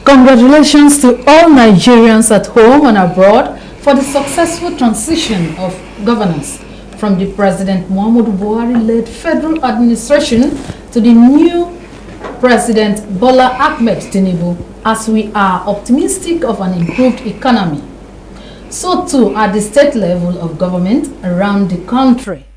Congratulations to all Nigerians at home and abroad for the successful transition of governance from the President Muhammadu Buhari-led federal administration to the new President Bola Ahmed Tinubu, as we are optimistic of an improved economy. So too at the state level of government around the country.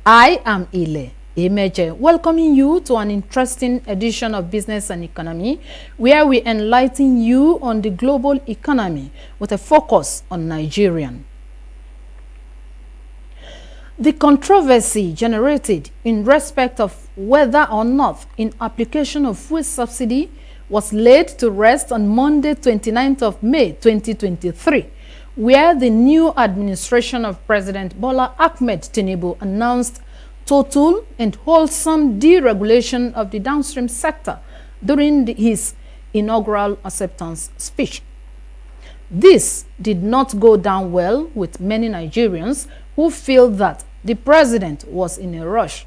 I am Ile Emeje, welcoming you to an interesting edition of Business and Economy, where we enlighten you on the global economy with a focus on Nigerian. The controversy generated in respect of whether or not in application of fuel subsidy was laid to rest on Monday, 29th of May 2023, where the new administration of President Bola Ahmed Tinubu announced total and wholesome deregulation of the downstream sector during his inaugural acceptance speech. This did not go down well with many Nigerians who feel that the president was in a rush,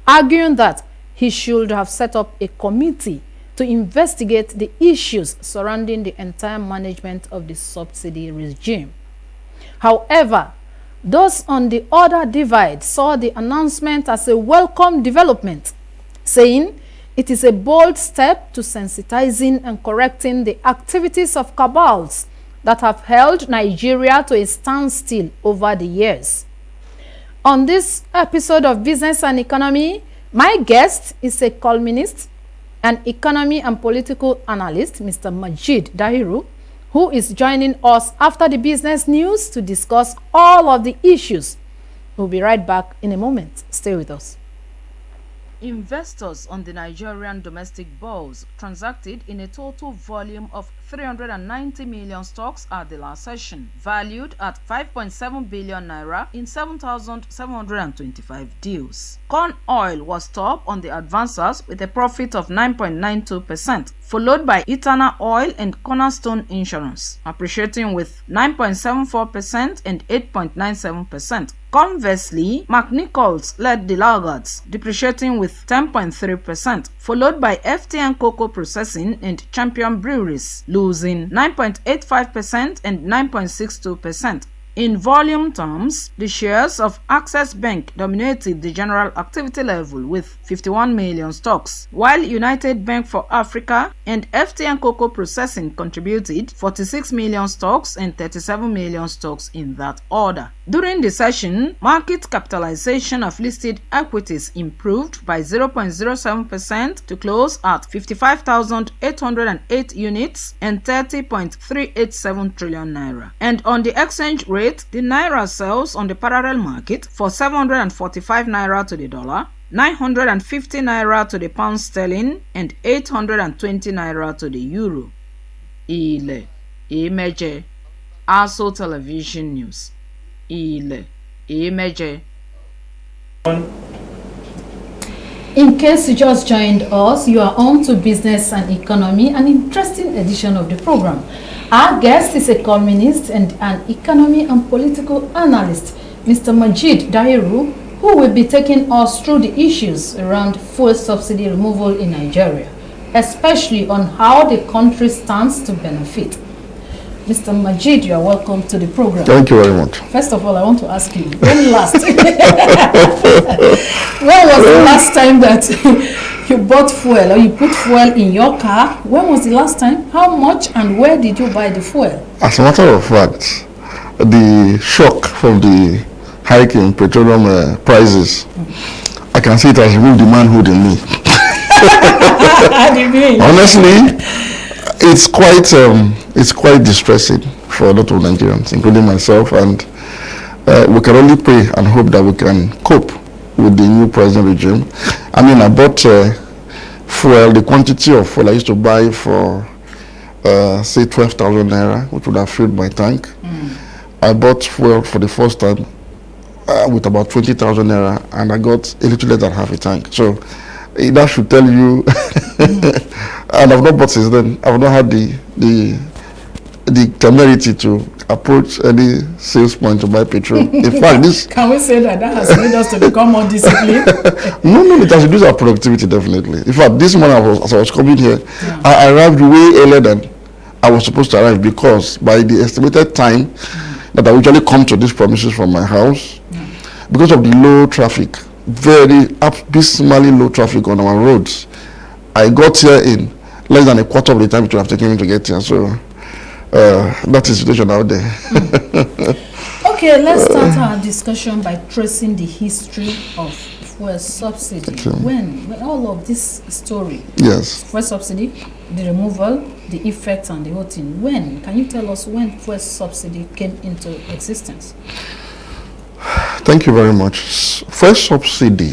arguing that he should have set up a committee to investigate the issues surrounding the entire management of the subsidy regime. However, those on the other divide saw the announcement as a welcome development, saying it is a bold step to sensitizing and correcting the activities of cabals that have held Nigeria to a standstill over the years. On this episode of Business and Economy, my guest is a columnist, an economy and political analyst, Mr. Majid Dahiru, who is joining us after the business news to discuss all of the issues. We'll be right back in a moment. Stay with us. Investors on the Nigerian domestic bourse transacted in a total volume of 390 million stocks at the last session, valued at 5.7 billion naira in 7,725 deals. Corn oil was top on the advances with a profit of 9.92%, followed by Eternal Oil and Cornerstone Insurance, appreciating with 9.74% and 8.97%. Conversely, McNichols led the laggards, depreciating with 10.3%, followed by FTN Cocoa Processing and Champion Breweries, losing 9.85% and 9.62%. In volume terms, the shares of Access Bank dominated the general activity level with 51 million stocks, while United Bank for Africa and FTN Cocoa Processing contributed 46 million stocks and 37 million stocks in that order. During the session, market capitalization of listed equities improved by 0.07% to close at 55,808 units and 30.387 trillion naira. And on the exchange rate, the naira sells on the parallel market for 745 naira to the dollar, 950 naira to the pound sterling, and 820 naira to the euro. Ile Emeje, ASO Television News. Ile Emeje. In case you just joined us, you are on to Business and Economy, an interesting edition of the program. Our guest is a columnist and an economy and political analyst, Mr. Majid Dahiru, who will be taking us through the issues around fuel subsidy removal in Nigeria, especially on how the country stands to benefit. Mr. Majid, you are welcome to the program. Thank you very much. First of all, I want to ask you, when last? When was the last time that you bought fuel or you put fuel in your car? When was the last time? How much and where did you buy the fuel? As a matter of fact, the shock from the hike in petroleum prices, I can see it has removed the manhood in me. Honestly, it's quite distressing for a lot of Nigerians, including myself, and we can only pray and hope that we can cope with the new president regime. I mean, I bought fuel, the quantity of fuel I used to buy for, say, 12,000 naira, which would have filled my tank. I bought fuel for the first time with about 20,000 naira, and I got a little less than half a tank. So that should tell you, and I've not bought since then. I've not had the temerity to approach any sales point to buy petrol. In fact, this... Can we say that has made us to become more disciplined? No, it has reduced our productivity, definitely. In fact, this morning, as I was coming here, I arrived way earlier than I was supposed to arrive, because by the estimated time that I usually come to these premises from my house, because of the low traffic, very abysmally low traffic on our roads, I got here in less than a quarter of the time it would have taken me to get here. So that is the situation out there. Okay, let's start our discussion by tracing the history of fuel subsidy. Okay. When all of this story, yes, fuel subsidy, the removal, the effects, and the whole thing, when can you tell us when fuel subsidy came into existence? Thank you very much. Fuel subsidy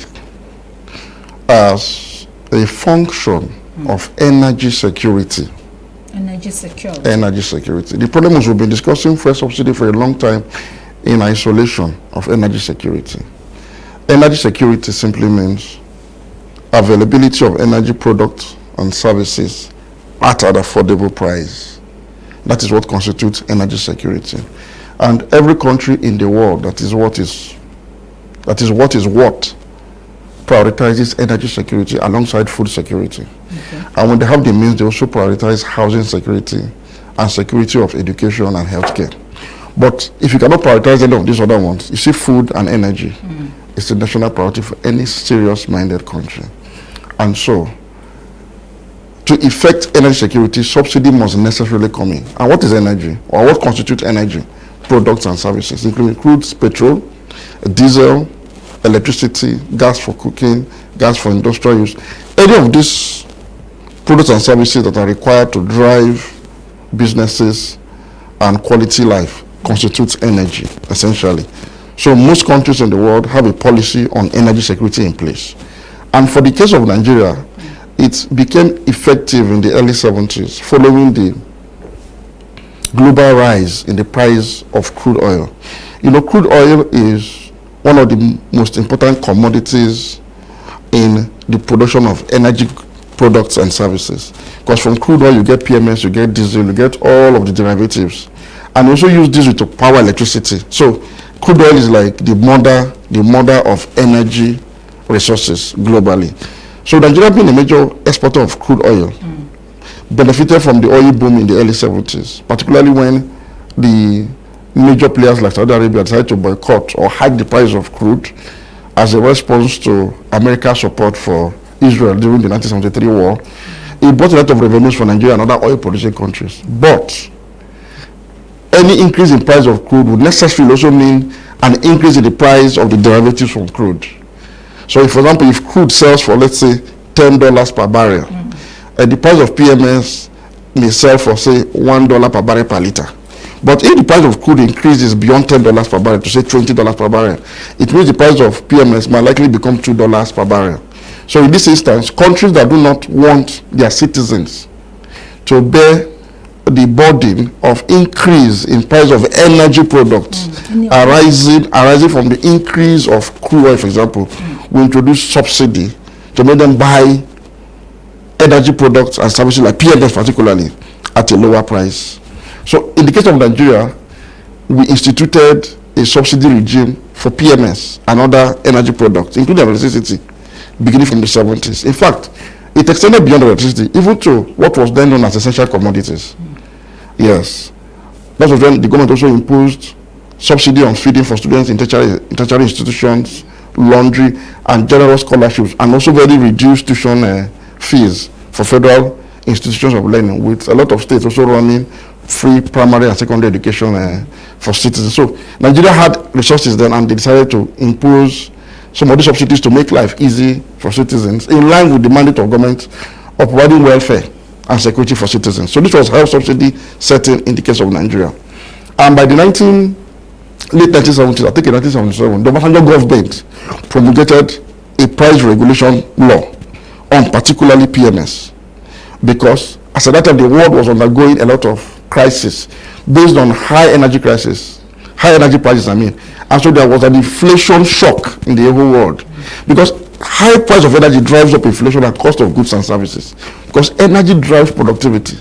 as a function of energy security. Energy security. Energy security. The problem is we've been discussing fuel subsidy for a long time in isolation of energy security. Energy security simply means availability of energy products and services at an affordable price. That is what constitutes energy security. And every country in the world that is what prioritizes energy security alongside food security. Okay. And when they have the means, they also prioritize housing security and security of education and healthcare. But if you cannot prioritize any of these other ones, you see food and energy is a national priority for any serious-minded country. And so, to effect energy security, subsidy must necessarily come in. And what is energy? Or what constitutes energy? Products and services. It includes petrol, diesel, electricity, gas for cooking, gas for industrial use. Any of these products and services that are required to drive businesses and quality life constitutes energy, essentially. So most countries in the world have a policy on energy security in place. And for the case of Nigeria, it became effective in the early 70s following the global rise in the price of crude oil. You know, crude oil is one of the most important commodities in the production of energy products and services. Because from crude oil, you get PMS, you get diesel, you get all of the derivatives. And also use diesel to power electricity. So crude oil is like the mother of energy resources globally. So Nigeria, being a major exporter of crude oil, benefited from the oil boom in the early 70s, particularly when the major players like Saudi Arabia decided to boycott or hike the price of crude as a response to America's support for Israel during the 1973 war. It brought a lot of revenues for Nigeria and other oil-producing countries. But any increase in price of crude would necessarily also mean an increase in the price of the derivatives from crude. So, if, for example, if crude sells for, let's say, $10 per barrel, the price of PMS may sell for, say, $1 per barrel per liter. But if the price of crude increases beyond $10 per barrel to, say, $20 per barrel, it means the price of PMS might likely become $2 per barrel. So, in this instance, countries that do not want their citizens to bear the burden of increase in price of energy products arising from the increase of crude oil, for example, we introduce subsidy to make them buy energy products and services like PMS particularly at a lower price. So in the case of Nigeria, we instituted a subsidy regime for PMS and other energy products, including electricity, beginning from the 70s. In fact, it extended beyond electricity, even to what was then known as essential commodities. Yes. That was when the government also imposed subsidy on feeding for students in tertiary institutions, laundry, and general scholarships, and also very reduced tuition fees for federal institutions of learning, with a lot of states also running free primary and secondary education for citizens. So Nigeria had resources then, and they decided to impose some of these subsidies to make life easy for citizens, in line with the mandate of government of providing welfare and security for citizens. So this was how subsidy set in the case of Nigeria. And by the late 1970s, I think in 1977, the Obasanjo government promulgated a price regulation law on particularly PMS, because as at that time the world was undergoing a lot of crisis based on high energy prices, and so there was an inflation shock in the whole world, because high price of energy drives up inflation and cost of goods and services, because energy drives productivity.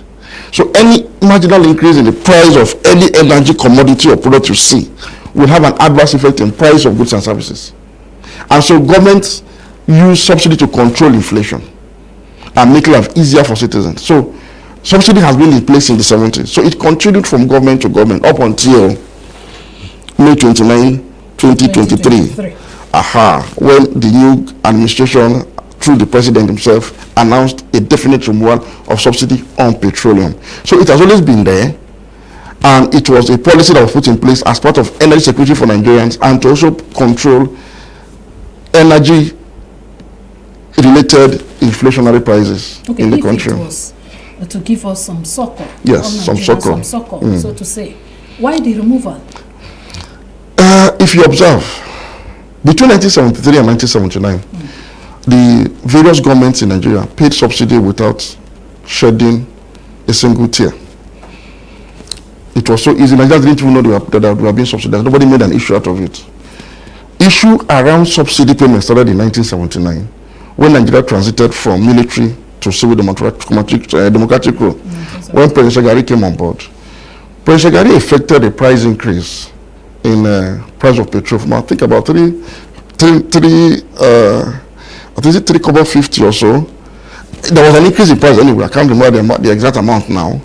So any marginal increase in the price of any energy commodity or product you see will have an adverse effect in price of goods and services. And so governments use subsidy to control inflation and make life easier for citizens. So subsidy has been in place in the 70s. So it continued from government to government up until May 29, 2023. When the new administration, through the president himself, announced a definite removal of subsidy on petroleum. So it has always been there, and it was a policy that was put in place as part of energy security for Nigerians and to also control energy related inflationary prices in the country. It was to give us some succor. Yes, some succor. So to say. Why the removal? If you observe, between 1973 and 1979, the various governments in Nigeria paid subsidy without shedding a single tear. It was so easy. Nigerians didn't even know that they were being subsidized. Nobody made an issue out of it. Issue around subsidy payments started in 1979, when Nigeria transited from military to civil democratic rule. When President Shagari came on board, President Shagari effected a price increase in price of petrol from I think about 3.50 or so. There was an increase in price anyway. I can't remember the exact amount now.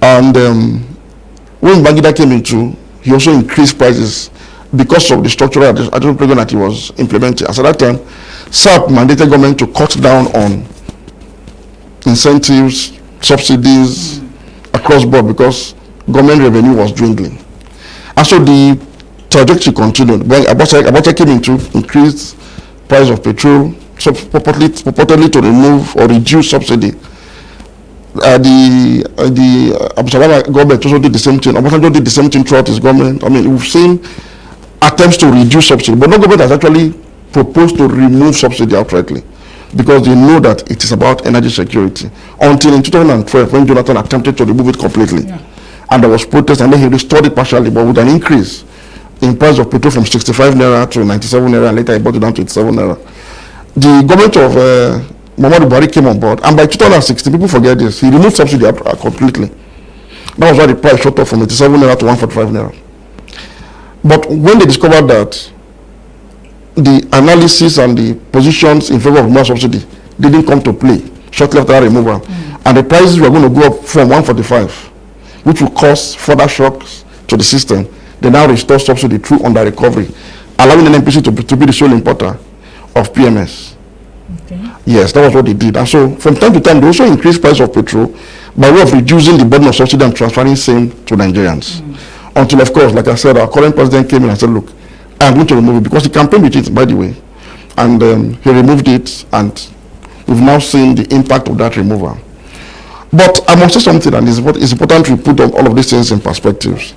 And when Babangida came into, he also increased prices because of the structural adjustment program that he was implementing. As at that time, SAP mandated government to cut down on incentives, subsidies across board because government revenue was dwindling. And so the trajectory continued. When Abacha came into, increased price of petrol, so purportedly to remove or reduce subsidy. The Abacha government also did the same thing. Abacha did the same thing throughout his government. I mean, we've seen attempts to reduce subsidy, but no government has actually proposed to remove subsidy outrightly because they know that it is about energy security. Until in 2012, when Jonathan attempted to remove it completely. And there was protest, and then he restored it partially, but with an increase in price of petrol from 65 naira to 97 naira, and later he brought it down to 87 naira. The government of Muhammadu Buhari came on board, and by 2016, people forget this, he removed subsidy completely. That was why the price shot up from 87 naira to 145 naira. But when they discovered that the analysis and the positions in favor of more subsidy didn't come to play shortly after that removal, and the prices were going to go up from 145, which will cause further shocks to the system, they now restore subsidy through under recovery, allowing NNPC to be the sole importer of PMS. Okay. Yes, that was what they did. And so from time to time, they also increased price of petrol by way of reducing the burden of subsidy and transferring same to Nigerians. Until, of course, like I said, our current president came in and said, look, I'm going to remove it, because he campaigned with it, by the way. And he removed it, and we've now seen the impact of that removal. But I must say something, and it's important to put all of these things in perspectives.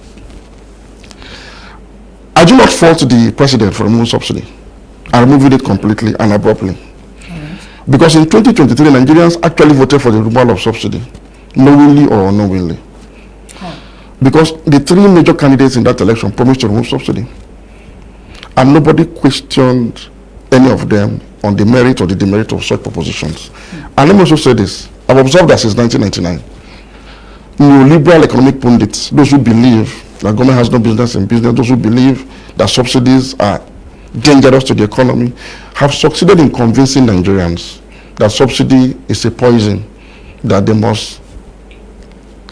I do not fault the president for removing subsidy and removing it completely and abruptly. Because in 2023, Nigerians actually voted for the removal of subsidy, knowingly or unknowingly. Because the three major candidates in that election promised to remove subsidy. And nobody questioned any of them on the merit or the demerit of such propositions. And let me also say this. I've observed that since 1999, neoliberal economic pundits, those who believe that government has no business in business, those who believe that subsidies are dangerous to the economy, have succeeded in convincing Nigerians that subsidy is a poison that they must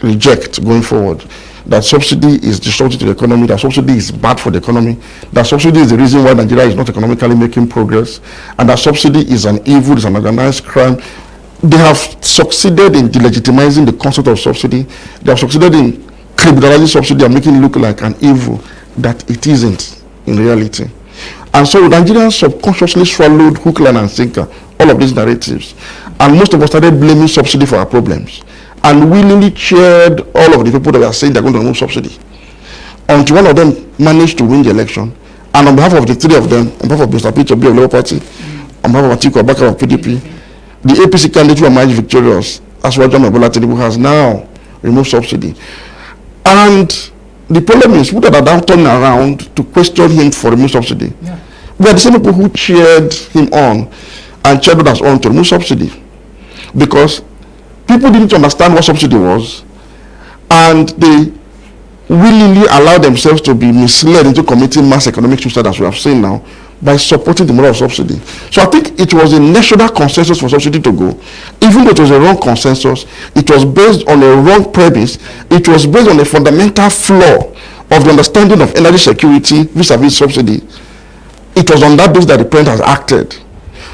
reject going forward, that subsidy is destructive to the economy, that subsidy is bad for the economy, that subsidy is the reason why Nigeria is not economically making progress, and that subsidy is an evil, is an organized crime. They have succeeded in delegitimizing the concept of subsidy. They have succeeded in criminalizing subsidy and making it look like an evil that it isn't in reality. And so Nigerians subconsciously swallowed hook, line, and sinker all of these narratives. And most of us started blaming subsidy for our problems and willingly cheered all of the people that were saying they're going to remove subsidy. Until one of them managed to win the election. And on behalf of the three of them, on behalf of Mr. Peter B of Labour Party, on behalf of Atiku Abubakar of PDP, the APC candidate who emerged victorious, Asiwaju Ahmed Bola Tinubu, has now removed subsidy. And the problem is, people that are now turning around to question him for removing subsidy, we are the same people who cheered him on and cheered others on to remove subsidy. Because people didn't understand what subsidy was, and they willingly allowed themselves to be misled into committing mass economic suicide, as we have seen now, by supporting the model of subsidy. So I think it was a national consensus for subsidy to go. Even though it was a wrong consensus, it was based on a wrong premise. It was based on a fundamental flaw of the understanding of energy security vis-a-vis subsidy. It was on that basis that the president has acted.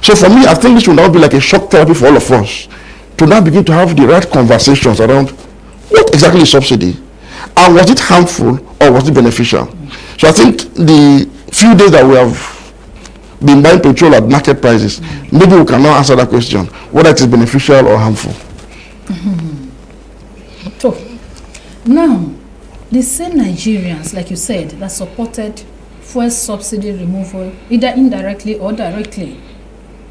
So for me, I think this will now be like a shock therapy for all of us to now begin to have the right conversations around what exactly is subsidy, and was it harmful or was it beneficial? So I think the few days that we have been buying petrol at market prices, maybe we can now answer that question, whether it is beneficial or harmful. So, now, the same Nigerians, like you said, that supported fuel subsidy removal, either indirectly or directly,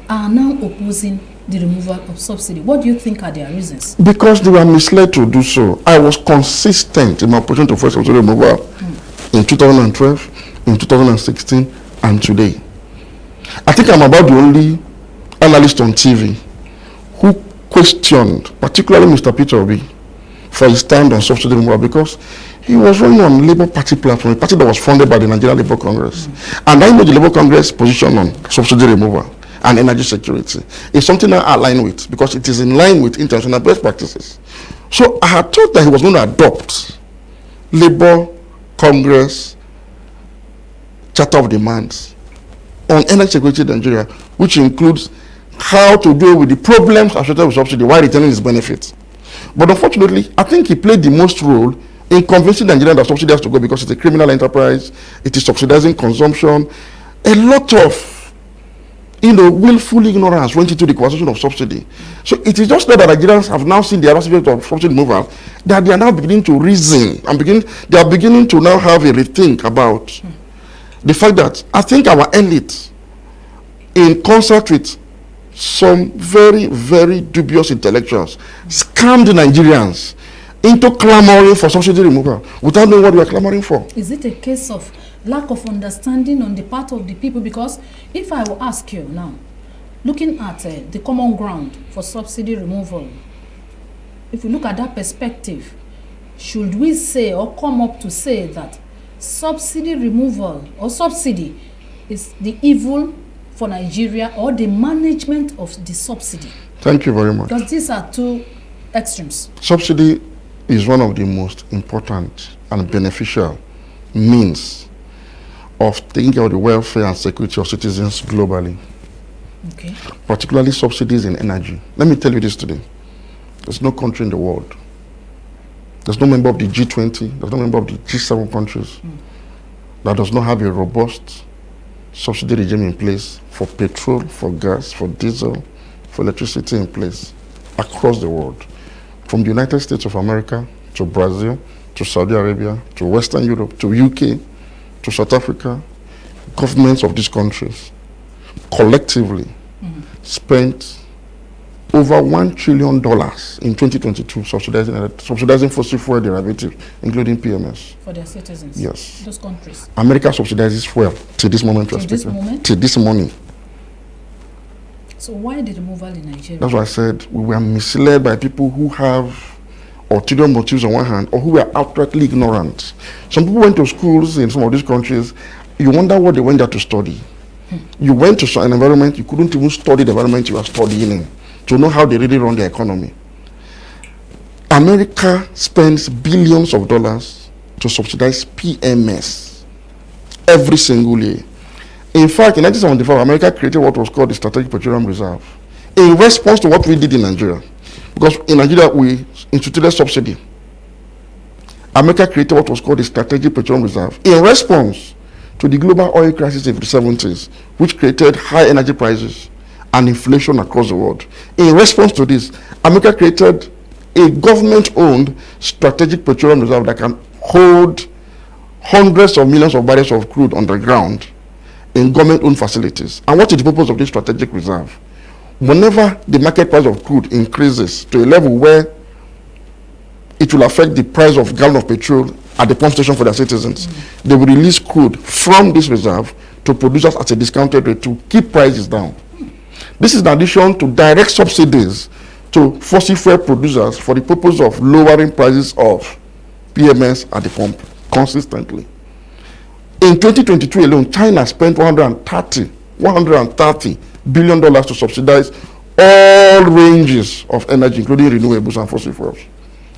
are now opposing the removal of subsidy. What do you think are their reasons? Because they were misled to do so. I was consistent in my opposition to fuel subsidy removal in 2012, in 2016, and today. I think I'm about the only analyst on TV who questioned, particularly Mr. Peter Obi, for his stand on subsidy removal, because he was running on Labour Party platform, a party that was funded by the Nigerian Labour Congress. And I know the Labour Congress position on subsidy removal and energy security is something I align with, because it is in line with international best practices. So I had thought that he was going to adopt Labour Congress Charter of Demands on energy security in Nigeria, which includes how to deal with the problems associated with subsidy while retaining its benefits. But unfortunately, I think he played the most role in convincing Nigerians that subsidy has to go because it's a criminal enterprise, it is subsidizing consumption. A lot of willful ignorance went into the conversation of subsidy. So it is just that Nigerians have now seen the aspect of subsidy removal, that they are now beginning to reason and they are beginning to now have a rethink about the fact that I think our elite, in concert with some very, very dubious intellectuals, scammed Nigerians into clamoring for subsidy removal without knowing what we are clamoring for. Is it a case of lack of understanding on the part of the people? Because if I will ask you now, looking at the common ground for subsidy removal, if you look at that perspective, should we say or come up to say that subsidy removal or subsidy is the evil for Nigeria, or the management of the subsidy? Thank you very much. Because these are two extremes. Subsidy is one of the most important and beneficial means of taking care of the welfare and security of citizens globally. Okay. Particularly subsidies in energy. Let me tell you this today. There's no country in the world, there's no member of the G20, there's no member of the G7 countries that does not have a robust subsidy regime in place for petrol, for gas, for diesel, for electricity in place across the world. From the United States of America to Brazil, to Saudi Arabia, to Western Europe, to UK, to South Africa, governments of these countries collectively spent over $1 trillion in 2022 subsidizing fossil fuel derivatives, including PMS. For their citizens? Yes. Those countries? America subsidizes fuel till this moment. Till this moment? Till this morning. So why the removal in Nigeria? That's why I said we were misled by people who have ulterior motives on one hand, or who were outrightly ignorant. Some people went to schools in some of these countries. You wonder what they went there to study. You went to an environment, you couldn't even study the environment you were studying in to know how they really run their economy. America spends billions of dollars to subsidize PMS every single year. In fact, in 1975, America created what was called the Strategic Petroleum Reserve in response to what we did in Nigeria. Because in Nigeria, we instituted subsidy. America created what was called the Strategic Petroleum Reserve in response to the global oil crisis of the 70s, which created high energy prices and inflation across the world. In response to this, America created a government-owned Strategic Petroleum Reserve that can hold hundreds of millions of barrels of crude underground in government-owned facilities. And what is the purpose of this Strategic Reserve? Whenever the market price of crude increases to a level where it will affect the price of a gallon of petrol at the pump station for their citizens, they will release crude from this reserve to producers at a discounted rate to keep prices down. This is in addition to direct subsidies to fossil fuel producers for the purpose of lowering prices of PMS at the pump consistently. In 2022 alone, China spent $130 billion to subsidize all ranges of energy, including renewables and fossil fuels,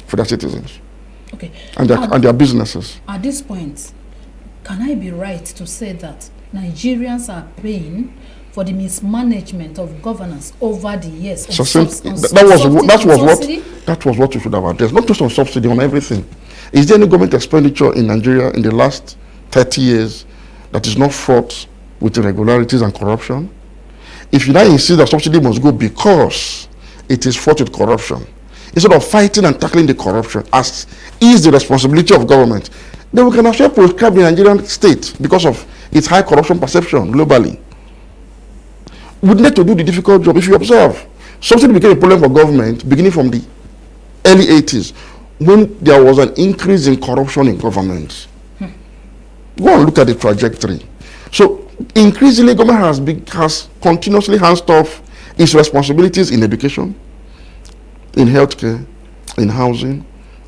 for their citizens. Okay. And their businesses. At this point, can I be right to say that Nigerians are paying for the mismanagement of governance over the years? That was what we should have addressed. Not just on subsidy, on everything. Is there any government expenditure in Nigeria in the last 30 years that is not fraught with irregularities and corruption? If you now insist that subsidy must go because it is fraught with corruption, instead of fighting and tackling the corruption as is the responsibility of government, then we can actually prescribe the Nigerian state because of its high corruption perception globally. We need to do the difficult job. If you observe, subsidy became a problem for government beginning from the early 80s when there was an increase in corruption in government. Go and look at the trajectory. So increasingly, government has continuously handed off its responsibilities in education, in healthcare, in housing,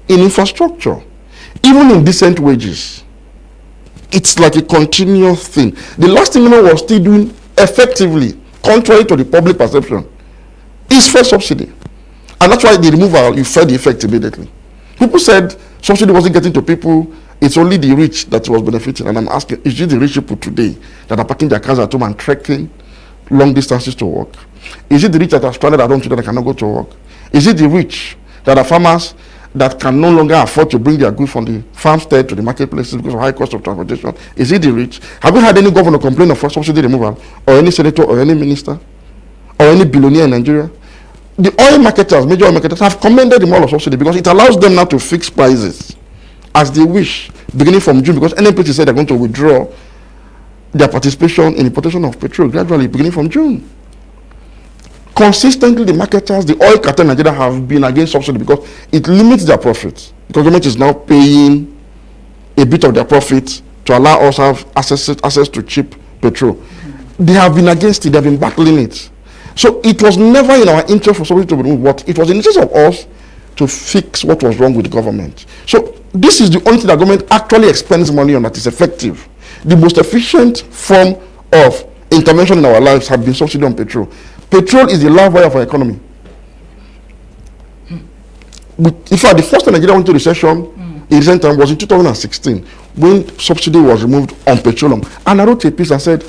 in infrastructure, even in decent wages. It's like a continuous thing. The last thing government was still doing effectively, contrary to the public perception, is fuel subsidy. And that's why the removal, you felt the effect immediately. People said subsidy wasn't getting to people, it's only the rich that was benefiting. And I'm asking, is it the rich people today that are parking their cars at home and trekking long distances to work? Is it the rich that are stranded at home today that cannot go to work? Is it the rich that are farmers that can no longer afford to bring their goods from the farmstead to the marketplaces because of high cost of transportation? Is it the rich? Have you had any governor complain of subsidy removal, or any senator, or any minister, or any billionaire in Nigeria? The oil marketers, major oil marketers, have commended the model of subsidy because it allows them now to fix prices as they wish, beginning from June, because NNPC said they're going to withdraw their participation in importation of petrol gradually beginning from June. Consistently, the marketers, the oil cartel in Nigeria have been against subsidy because it limits their profits. Because government is now paying a bit of their profits to allow us to have access to cheap petrol. They have been against it, they have been battling it. So it was never in our interest for subsidy to be removed, but it was in the interest of us to fix what was wrong with the government. So this is the only thing that government actually expends money on that is effective. The most efficient form of intervention in our lives have been subsidy on petrol. Petrol is the life wire of our economy. In fact, the first time Nigeria went into recession in recent time was in 2016 when subsidy was removed on petroleum. And I wrote a piece and said,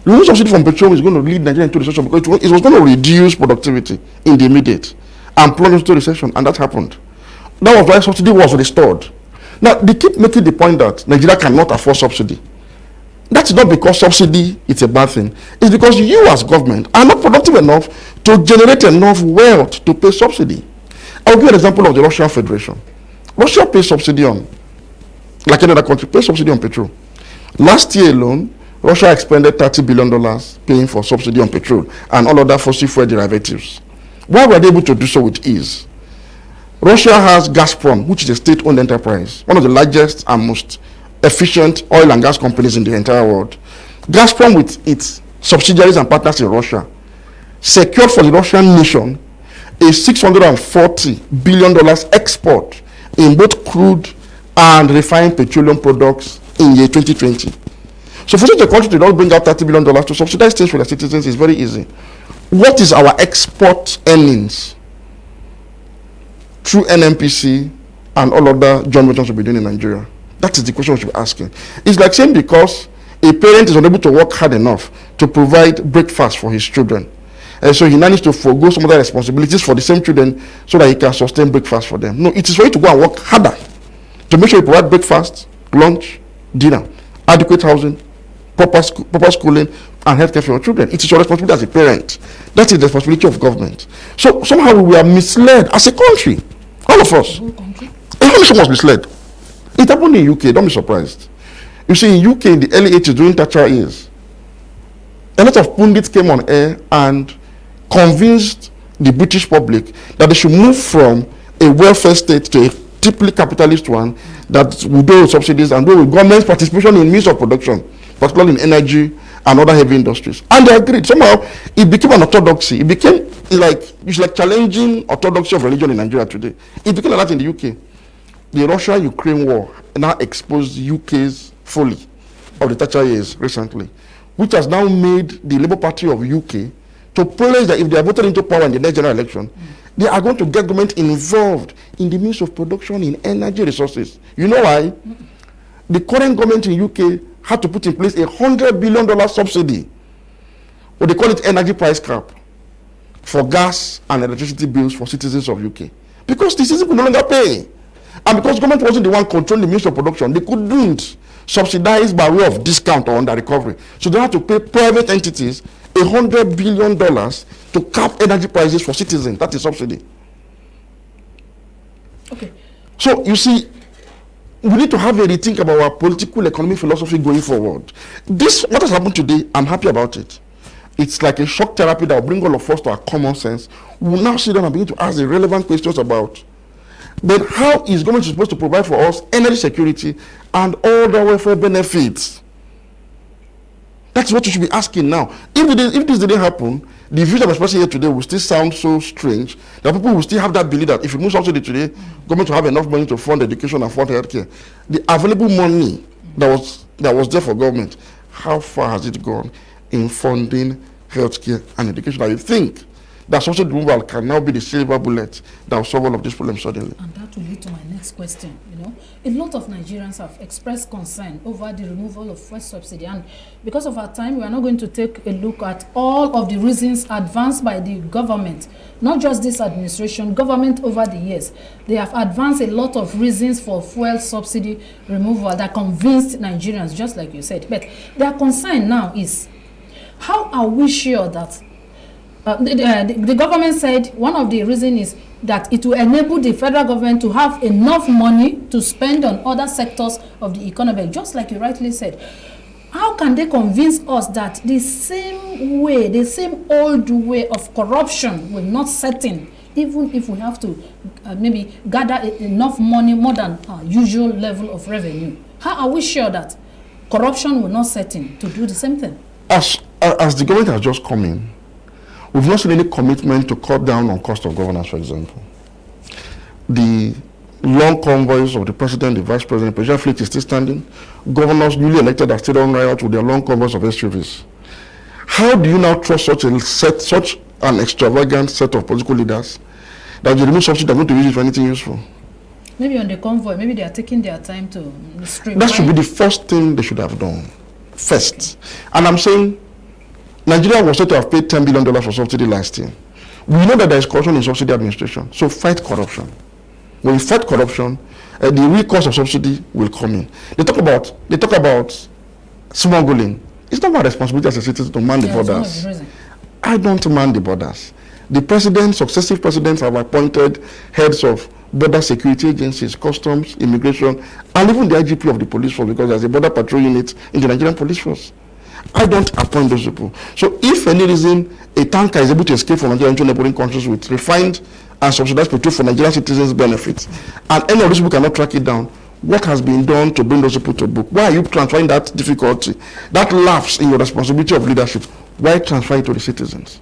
removing subsidy from petroleum is going to lead Nigeria into recession because it was going to reduce productivity in the immediate and plunge into recession, and that happened. That was why subsidy was restored. Now, they keep making the point that Nigeria cannot afford subsidy. That's not because subsidy is a bad thing. It's because you as government are not productive enough to generate enough wealth to pay subsidy. I'll give you an example of the Russian Federation. Russia pays subsidy on, like any other country, pays subsidy on petrol. Last year alone, Russia expended $30 billion paying for subsidy on petrol and all other fossil fuel derivatives. Why were they able to do so with ease? Russia has Gazprom, which is a state-owned enterprise, one of the largest and most efficient oil and gas companies in the entire world. Gazprom, with its subsidiaries and partners in Russia, secured for the Russian nation a $640 billion export in both crude and refined petroleum products in year 2020. So for such a country to not bring out $30 billion to subsidize things for their citizens is very easy. What is our export earnings through NNPC and all other joint ventures we'll be doing in Nigeria? That is the question we should be asking. It's like saying because a parent is unable to work hard enough to provide breakfast for his children, and so he now needs to forego some other responsibilities for the same children so that he can sustain breakfast for them. No, it is for you to go and work harder to make sure you provide breakfast, lunch, dinner, adequate housing, proper schooling, and healthcare for your children. It is your responsibility as a parent. That is the responsibility of government. So somehow we are misled as a country. All of us. Every nation was misled. It happened in UK, don't be surprised. You see, in UK in the early 80s, during Thatcher years, a lot of pundits came on air and convinced the British public that they should move from a welfare state to a typically capitalist one that would do with subsidies and do with government's participation in means of production, particularly in energy and other heavy industries. And they agreed. Somehow, it became an orthodoxy. It became like challenging orthodoxy of religion in Nigeria today. It became like that in the UK. The Russia-Ukraine war now exposed UK's folly. of the Thatcher years recently, which has now made the Labour Party of UK to pledge that if they are voted into power in the next general election, they are going to get government involved in the means of production in energy resources. You know why? The current government in UK had to put in place $100 billion subsidy, or they call it energy price cap, for gas and electricity bills for citizens of UK. Because the citizens could no longer pay. And because government wasn't the one controlling the means of production, they couldn't subsidize by way of discount or under recovery. So they had to pay private entities $100 billion to cap energy prices for citizens. That is subsidy. Okay. So you see, we need to have a rethink about our political economic philosophy going forward. This, what has happened today, I'm happy about it. It's like a shock therapy that will bring all of us to our common sense. We will now sit down and begin to ask the relevant questions about, then how is government supposed to provide for us energy security and all the welfare benefits? That's what you should be asking now. If this didn't happen, the views I'm expressing here today will still sound so strange that people will still have that belief that if you move subsidy today, government will have enough money to fund education and fund healthcare. The available money that was there for government, how far has it gone in funding healthcare and education? I think that subsidy removal can now be the silver bullet that will solve all of these problems suddenly. And that will lead to my next question. A lot of Nigerians have expressed concern over the removal of fuel subsidy, and because of our time, we are not going to take a look at all of the reasons advanced by the government, not just this administration, government over the years. They have advanced a lot of reasons for fuel subsidy removal that convinced Nigerians, just like you said. But their concern now is, how are we sure that the government said one of the reasons is that it will enable the federal government to have enough money to spend on other sectors of the economy, just like you rightly said. How can they convince us that the same way, the same old way of corruption will not set in, even if we have to maybe gather enough money, more than our usual level of revenue? How are we sure that corruption will not set in to do the same thing? As the government has just come in, we've not seen any commitment to cut down on cost of governance, for example. The long convoys of the president, the vice president, the presidential fleet is still standing. Governors newly elected are still on riot with their long convoys of SUVs. How do you now trust such an extravagant set of political leaders that you remove subsidy that are going to use it for anything useful? Maybe on the convoy, maybe they are taking their time to streamline. That should be the first thing they should have done, first. And I'm saying, Nigeria was said to have paid $10 billion for subsidy last year. We know that there is corruption in subsidy administration, so fight corruption. When you fight corruption, the real cost of subsidy will come in. They talk about smuggling. It's not my responsibility as a citizen to man the borders. I don't man the borders. The president, successive presidents have appointed heads of border security agencies, customs, immigration, and even the IGP of the police force, because there's a border patrol unit in the Nigerian police force. I don't appoint those people. So if for any reason a tanker is able to escape from Nigeria into neighboring countries with refined and subsidized petrol for Nigerian citizens' benefits, and any of those people cannot track it down, what has been done to bring those people to book? Why are you transferring that difficulty, that lapse in your responsibility of leadership? Why transfer it to the citizens?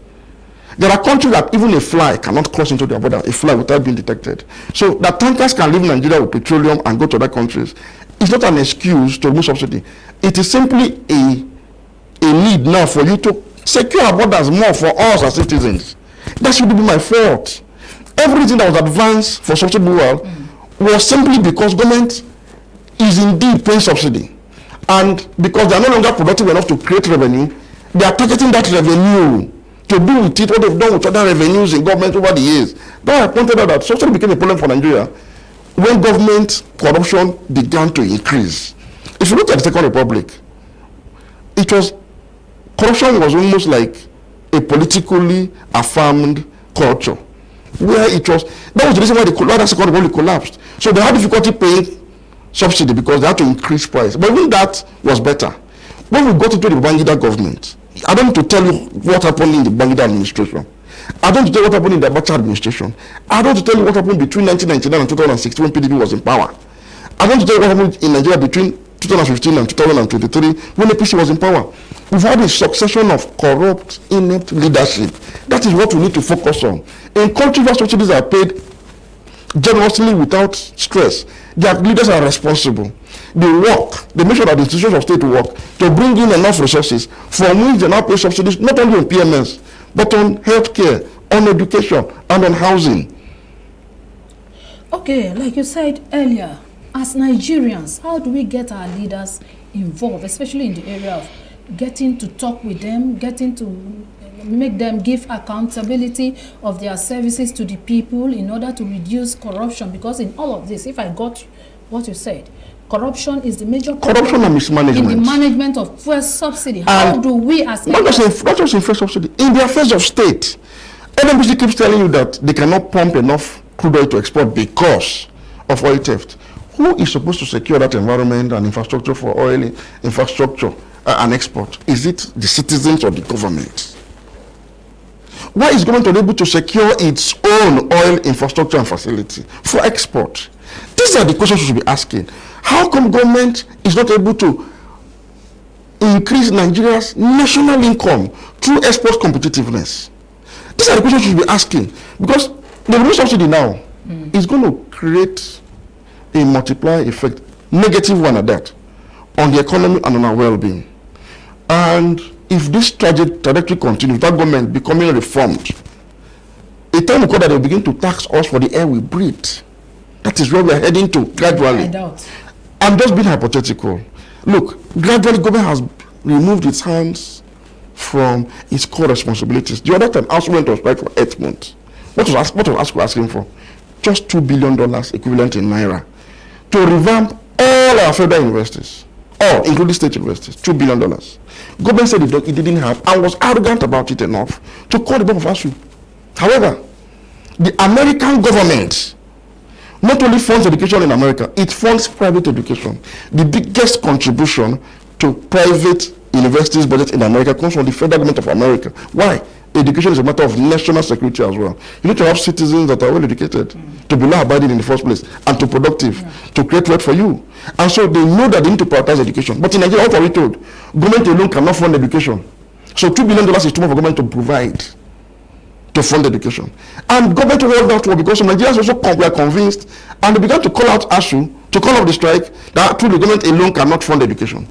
There are countries that even a fly cannot cross into their border, a fly without being detected. So that tankers can leave Nigeria with petroleum and go to other countries. It's not an excuse to remove subsidy. It is simply a need now for you to secure our borders more for us as citizens. That should be my fault. Everything that was advanced for subsidy removal was simply because government is indeed paying subsidy. And because they are no longer productive enough to create revenue, they are targeting that revenue to do with it what they've done with other revenues in government over the years. Now I pointed out that subsidy became a problem for Nigeria when government corruption began to increase. If you look at the Second Republic, corruption was almost like a politically affirmed culture, where that was the reason why the Second Republic collapsed. So they had difficulty paying subsidy because they had to increase price. But even that was better. When we got into the Babangida government, I don't need to tell you what happened in the Babangida administration. I don't need to tell you what happened in the Abacha administration. I don't need to tell you what happened between 1999 and 2016 when PDP was in power. I don't need to tell you what happened in Nigeria between 2015 and 2023 when APC was in power. We've had a succession of corrupt, inept leadership. That is what we need to focus on. In countries where subsidies are paid generously without stress, their leaders are responsible. they make sure that the institutions of state work to bring in enough resources from which they now pay subsidies not only on PMS, but on healthcare, on education, and on housing. Okay, like you said earlier, as Nigerians, how do we get our leaders involved, especially in the area of getting to talk with them, getting to make them give accountability of their services to the people in order to reduce corruption? Because in all of this, if I got what you said, corruption is the major corruption and mismanagement in the management of fuel subsidy. How do we as not just in fuel subsidy, in the affairs of state? NNPC keeps telling you that they cannot pump enough crude oil to export because of oil theft. Who is supposed to secure that environment and infrastructure for oil infrastructure and export? Is it the citizens or the government? Why is government unable to secure its own oil infrastructure and facility for export? These are the questions we should be asking. How come government is not able to increase Nigeria's national income through export competitiveness? These are the questions we should be asking. Because the reduced subsidy now is going to create a multiplier effect, negative one at that, on the economy and on our well-being. And if this trajectory continues, that government becoming reformed, a time will come that they will begin to tax us for the air we breathe. That is where we are heading to gradually. I doubt. I'm just being hypothetical. Look, gradually government has removed its hands from its core responsibilities. The other time, ASUU went on strike for 8 months. What was ASUU asking for? Just $2 billion equivalent in Naira to revamp all our federal universities, all, including state universities, $2 billion. Government said it didn't have and was arrogant about it enough to call the board of ASUU. However, the American government not only funds education in America, it funds private education. The biggest contribution to private universities budget in America comes from the federal government of America. Why? Education is a matter of national security as well. You need to have citizens that are well educated to be law-abiding in the first place and to productive, to create wealth for you. And so they know that they need to prioritize education. But in Nigeria, what are we told? Government alone cannot fund education. So $2 billion is too much for government to provide to fund education. And government rolled out war because some Nigerians also were convinced and they began to call out ASUU, to call off the strike, that the government alone cannot fund education.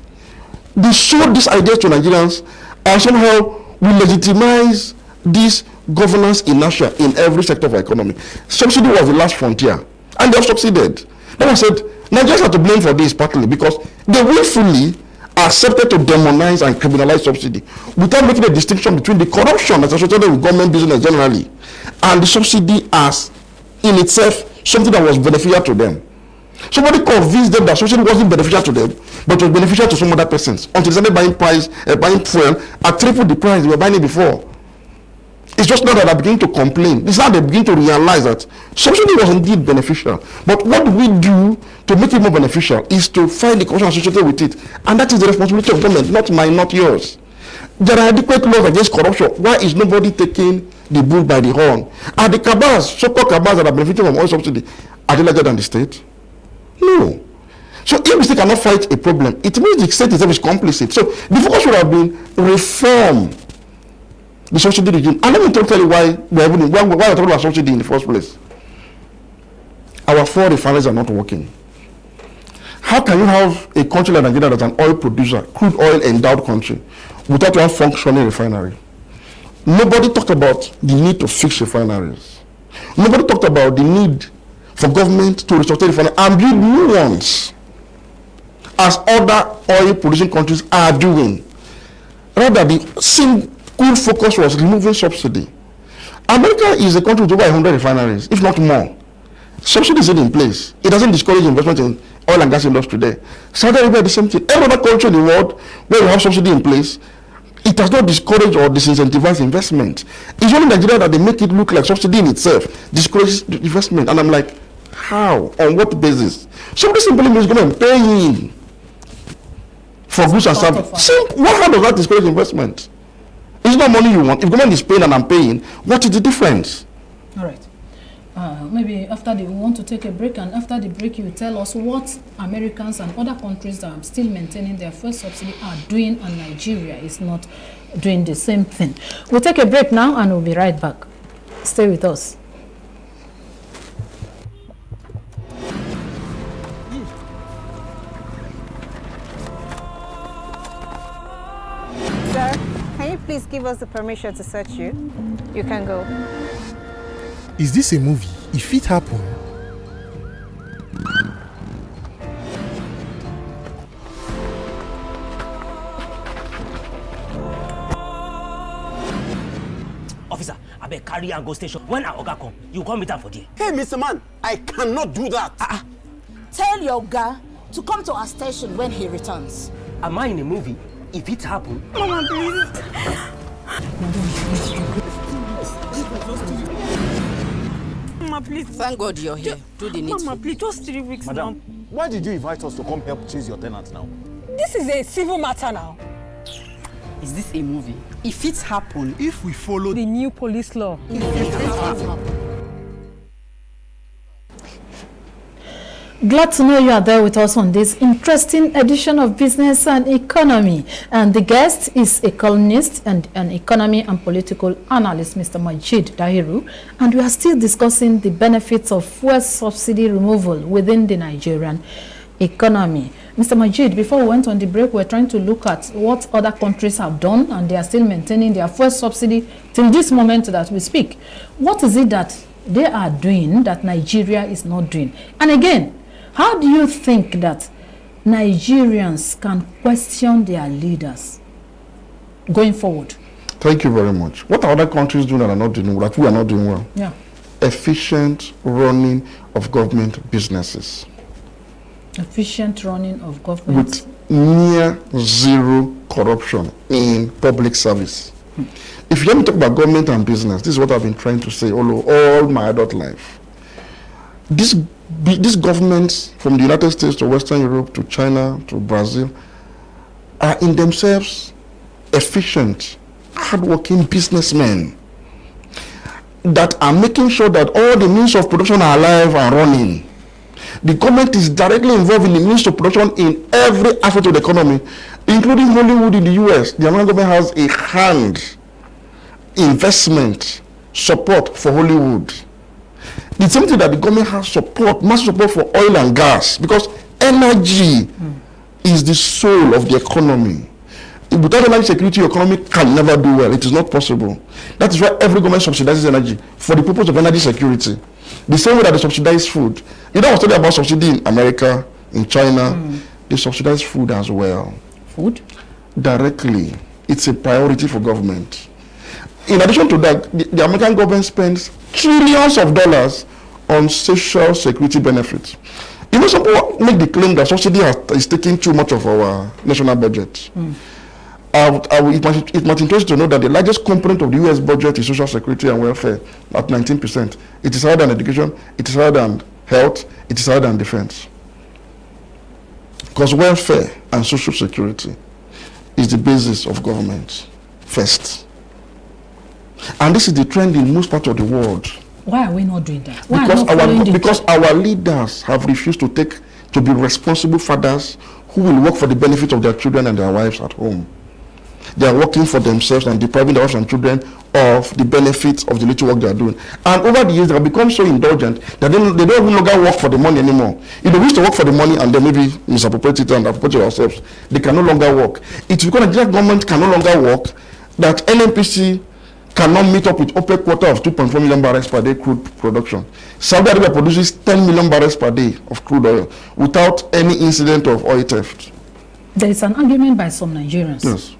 They showed this idea to Nigerians and somehow we legitimize this governance inertia in every sector of our economy. Subsidy was the last frontier and they have succeeded. Then I said, Nigerians are to blame for this partly because they willfully accepted to demonize and criminalize subsidy without making a distinction between the corruption that's associated with government business generally and the subsidy as in itself something that was beneficial to them. Somebody convinced them that subsidy wasn't beneficial to them, but was beneficial to some other persons until they started buying fuel at triple the price they were buying it before. It's just now that they begin to complain. This is how they begin to realize that subsidy was indeed beneficial. But what do we do to make it more beneficial is to find the corruption associated with it. And that is the responsibility of government, not mine, not yours. There are adequate laws against corruption. Why is nobody taking the bull by the horn? Are the cabals, so-called cabals that are benefiting from oil subsidy, are they larger than the state? No. So if the state cannot fight a problem, it means the state itself is complicit. So the focus should have been reform the subsidy regime. And let me tell you why we're talking about subsidy in the first place. Our 4 refineries are not working. How can you have a country like Nigeria that's an oil producer, crude oil endowed country, without one functioning refinery? Nobody talked about the need to fix refineries. Nobody talked about the need for government to restructure refineries and build new ones, as other oil producing countries are doing. Rather, the single focus was removing subsidy. America is a country with over 100 refineries, if not more. Subsidy is in place. It doesn't discourage investment in oil and gas industry there. Saudi Arabia, the same thing. Every other country in the world where you have subsidy in place, it does not discourage or disincentivize investment. It's only in Nigeria that they make it look like subsidy in itself discourages investment. And I'm like, how? On what basis? Somebody simply means government paying for goods and services. How does that discourage investment? It's not money you want. If government is paying and I'm paying, what is the difference? All right. Maybe after we want to take a break, and after the break you tell us what Americans and other countries that are still maintaining their fuel subsidy are doing, and Nigeria is not doing the same thing. We'll take a break now and we'll be right back. Stay with us. please give us the permission to search you. You can go. Is this a movie? If it happened. Officer, I beg carry and go station. When our Oga come, you come meet am for there. Hey, Mr. Man, I cannot do that. Tell your Oga to come to our station when he returns. Am I in a movie? If it happen, Mama, please. Mama, please. Thank God you're here. Do the needful. Mama, please, just 3 weeks Madam, now. why did you invite us to come help chase your tenant now? This is a civil matter now. Is this a movie? If it happened, If we follow The new police law. Glad to know you are there with us on this interesting edition of Business and Economy. And the guest is a columnist and an economy and political analyst, Mr. Majid Dahiru. And we are still discussing the benefits of fuel subsidy removal within the Nigerian economy. Mr. Majid, before we went on the break, we're trying to look at what other countries have done, and they are still maintaining their fuel subsidy till this moment that we speak. What is it that they are doing that Nigeria is not doing? And again, how do you think that Nigerians can question their leaders going forward? Thank you very much. What are other countries doing that are not doing well, that we are not doing well? Yeah. Efficient running of government businesses Efficient running of government. with near zero corruption in public service. If you hear me talk about government and business, this is what I've been trying to say all my adult life. These governments from the United States to Western Europe to China to Brazil are in themselves efficient, hardworking businessmen that are making sure that all the means of production are alive and running. The government is directly involved in the means of production in every aspect of the economy, including Hollywood in the US. The American government has a hand investment support for Hollywood. The same thing that the government has support, massive support for oil and gas, because energy is the soul of the economy. Without energy security, your economy can never do well. It is not possible. That is why every government subsidizes energy for the purpose of energy security. The same way that they subsidize food. You know, I was talking about subsidy in America, in China. They subsidize food as well. Food? Directly. It's a priority for government. In addition to that, the American government spends trillions of dollars on social security benefits. You know, some people make the claim that subsidy is taking too much of our national budget. It might interest you to know that the largest component of the U.S. budget is social security and welfare at 19%. It is higher than education, it is higher than health, it is higher than defense. Because welfare and social security is the basis of government first. And this is the trend in most parts of the world. Why are we not doing that? Why Because our leaders have refused to be responsible fathers who will work for the benefit of their children and their wives at home. They are working for themselves and depriving their wives and children of the benefits of the little work they are doing. And over the years, they have become so indulgent that they don't even longer work for the money anymore. If they wish to work for the money and then maybe misappropriate it and appropriate ourselves, they can no longer work. It's because the Nigerian government can no longer work that NNPC cannot meet up with OPEC quota of 2.4 million barrels per day crude production. Saudi Arabia produces 10 million barrels per day of crude oil without any incident of oil theft. There is an argument by some Nigerians Yes.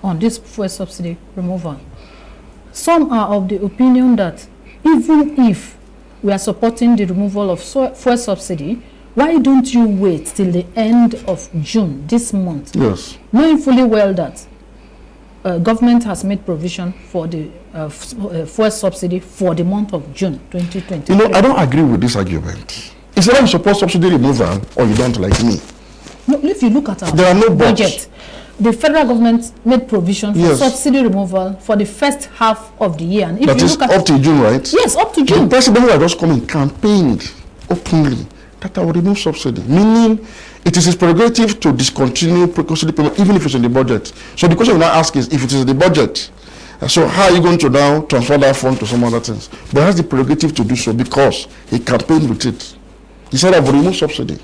on this fuel subsidy removal. Some are of the opinion that even if we are supporting the removal of fuel subsidy, why don't you wait till the end of June this month? Yes. Knowing fully well that government has made provision for the fuel subsidy for the month of June 2020. You know, I don't agree with this argument. It's either you support subsidy removal or you don't, like me. No, if you look at our There are no budget, the federal government made provision for Yes. subsidy removal for the first half of the year. And if That you is look at up to June, right? yes, up to The June. president who had just come in campaigned openly that I will remove subsidy, meaning it is his prerogative to discontinue subsidy payment even if it's in the budget. So the question we now ask is, if it is in the budget, so how are you going to now transfer that fund to some other things? But he has the prerogative to do so because he campaigned with it. He said, I will remove subsidy.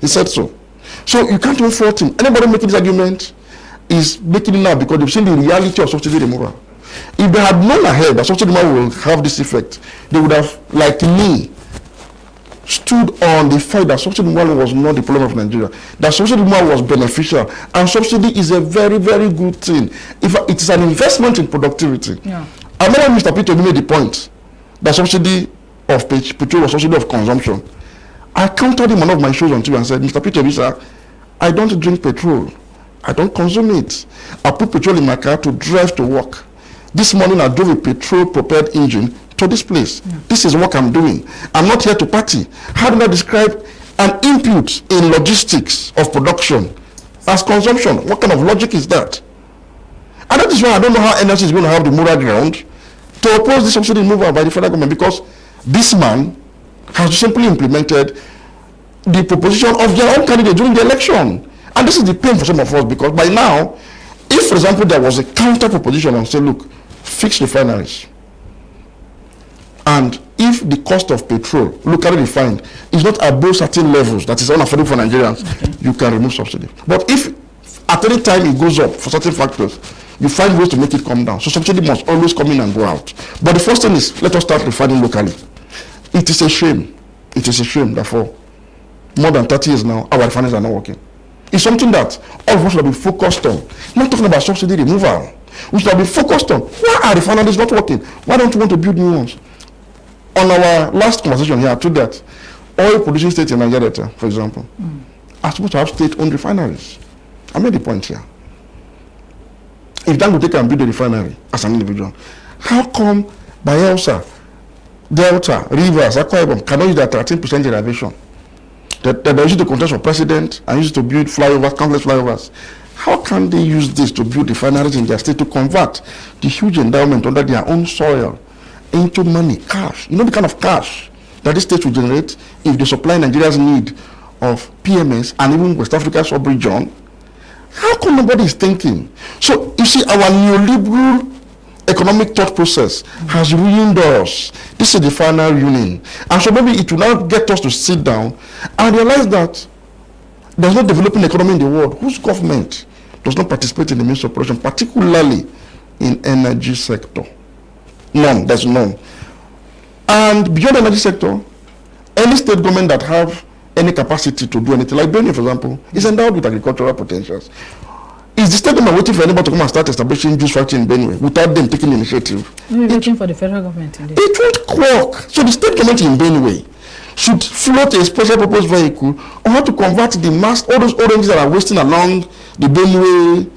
He said so. So you can't even fault him. Anybody making this argument is making it now because they've seen the reality of subsidy removal. If they had known ahead that subsidy removal will have this effect, they would have, like me, stood on the fact that subsidy removal was not the problem of Nigeria, that subsidy removal was beneficial, and subsidy is a very, very good thing. If it is an investment in productivity. Yeah. I remember Mr. Peter made the point that subsidy of petrol was subsidy of consumption. I countered him on one of my shows on TV and said, Mr. Peter, sir, I don't drink petrol. I don't consume it. I put petrol in my car to drive to work. This morning I drove a petrol-propelled engine to this place. Yeah. This is what I'm doing. I'm not here to party. How do I describe an input in logistics of production as consumption? What kind of logic is that? And that is why I don't know how NLC is going to have the moral ground to oppose the subsidy removal by the federal government, because this man has simply implemented the proposition of their own candidate during the election. And this is the pain for some of us, because by now, if, for example, there was a counter proposition and say, look, fix refineries, and if the cost of petrol, locally refined, is not above certain levels that is unaffordable for Nigerians, you can remove subsidy. But if at any time it goes up for certain factors, you find ways to make it come down. So subsidy must always come in and go out. But the first thing is, let us start refining locally. It is a shame. It is a shame that for more than 30 years now, our refineries are not working. It's something that all of us should be focused on. Not talking about subsidy removal. We should be focused on, why are refineries not working? Why don't you want to build new ones? On our last conversation here, I told that oil producing states in Nigeria, for example, are supposed to have state-owned refineries. I made the point here. If Dangote can build a refinery as an individual, how come Bayelsa, Delta, Rivers, Akwa Ibom cannot use their 13% derivation? That they use it to contest for president and use it to build flyovers, countless flyovers. How can they use this to build refineries in their state, to convert the huge endowment under their own soil into money, cash? You know the kind of cash that this state will generate if they supply Nigeria's need of PMS and even West Africa's sub-region? How come nobody is thinking? So you see, our neoliberal economic thought process has ruined us. This is the final ruining. And so maybe it will now get us to sit down and realize that there's no developing economy in the world whose government does not participate in the means of production, particularly in energy sector. None, there's none. And beyond the energy sector, any state government that have any capacity to do anything, like Benue, for example, is endowed with agricultural potentials. Is the state government waiting for anybody to come and start establishing juice factory in Benue without them taking initiative? We're waiting for the federal government in this. It won't work. So the state government in Benue should float a special purpose vehicle on how to convert the mass, all those oranges that are wasting along the Benue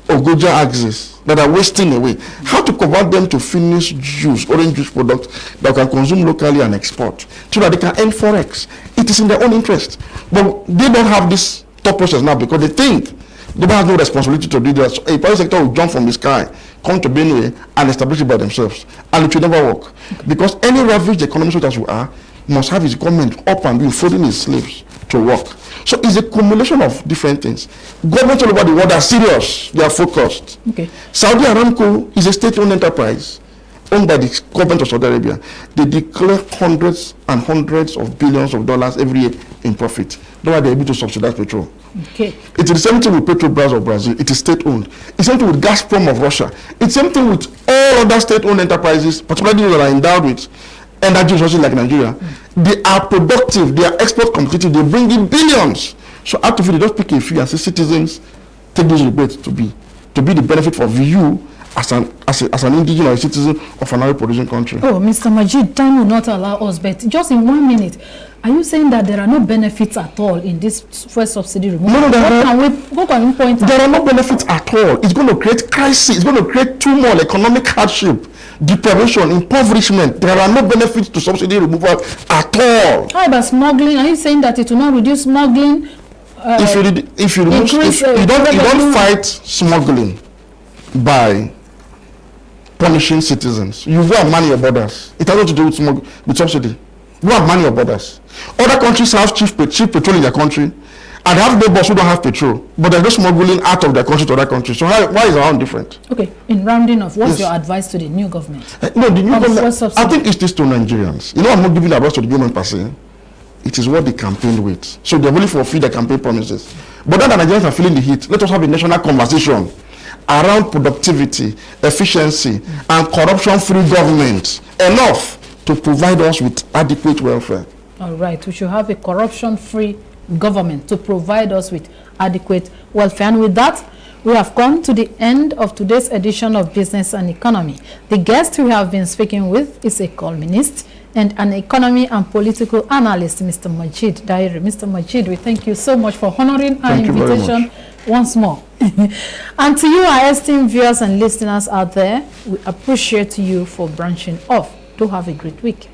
Ogoja axis, that are wasting away. How to convert them to finished juice, orange juice products that can consume locally and export, so that they can earn forex. It is in their own interest. But they don't have this thought process now because they think they have no responsibility to do that. So a private sector will jump from the sky, come to Benue and establish it by themselves. And it will never work. Because any ravaged economy such as we are must have his government up and be folding his slaves to work. So it's a combination of different things. Governments all over the world are serious. They are focused. Okay. Saudi Aramco is a state-owned enterprise owned by the government of Saudi Arabia. They declare hundreds and hundreds of billions of dollars every year in profit. That's why they're able to subsidize petrol. Okay. It is the same thing with Petrobras of Brazil. It is state-owned. It's the same thing with Gazprom of Russia. It's the same thing with all other state-owned enterprises, particularly those that are endowed with energy resources like Nigeria. They are productive. They are export competitive. They bring in billions. So out of it, they just pick a few and say citizens take those rebates to be the benefit for you as an indigenous or a citizen of an oil producing country. Oh, Mr. Majid, time will not allow us, but just in 1 minute, are you saying that there are no benefits at all in this first subsidy removal? No, what can we point out? There are no benefits at all. It's going to create crisis. It's going to create turmoil, economic hardship, deprivation, impoverishment. There are no benefits to subsidy removal at all. How about smuggling? Are you saying that it will not reduce smuggling? If you don't fight smuggling by punishing citizens, you go and man your borders. It has nothing to do with subsidy. Go and man your borders. Other countries have cheap petrol in their country, and they have neighbors who don't have petrol, but they're just smuggling out of their country to other countries. So why is our own different? Okay, in rounding off, what's your advice to the new government? No, the new government, I think it's this to Nigerians. You know, I'm not giving advice to the government per se. It is what they campaigned with. So they're willing to fulfill their campaign promises. But now that Nigerians are feeling the heat, let us have a national conversation around productivity, efficiency, and corruption-free government, enough to provide us with adequate welfare. All right, we should have a corruption-free government to provide us with adequate welfare. And with that, we have come to the end of today's edition of Business and Economy. The guest we have been speaking with is a columnist and an economy and political analyst, Mr. Majid Dairi. Mr. Majid, we thank you so much for honoring our invitation once more. And to you, our esteemed viewers and listeners out there, we appreciate you for branching off. Do have a great week.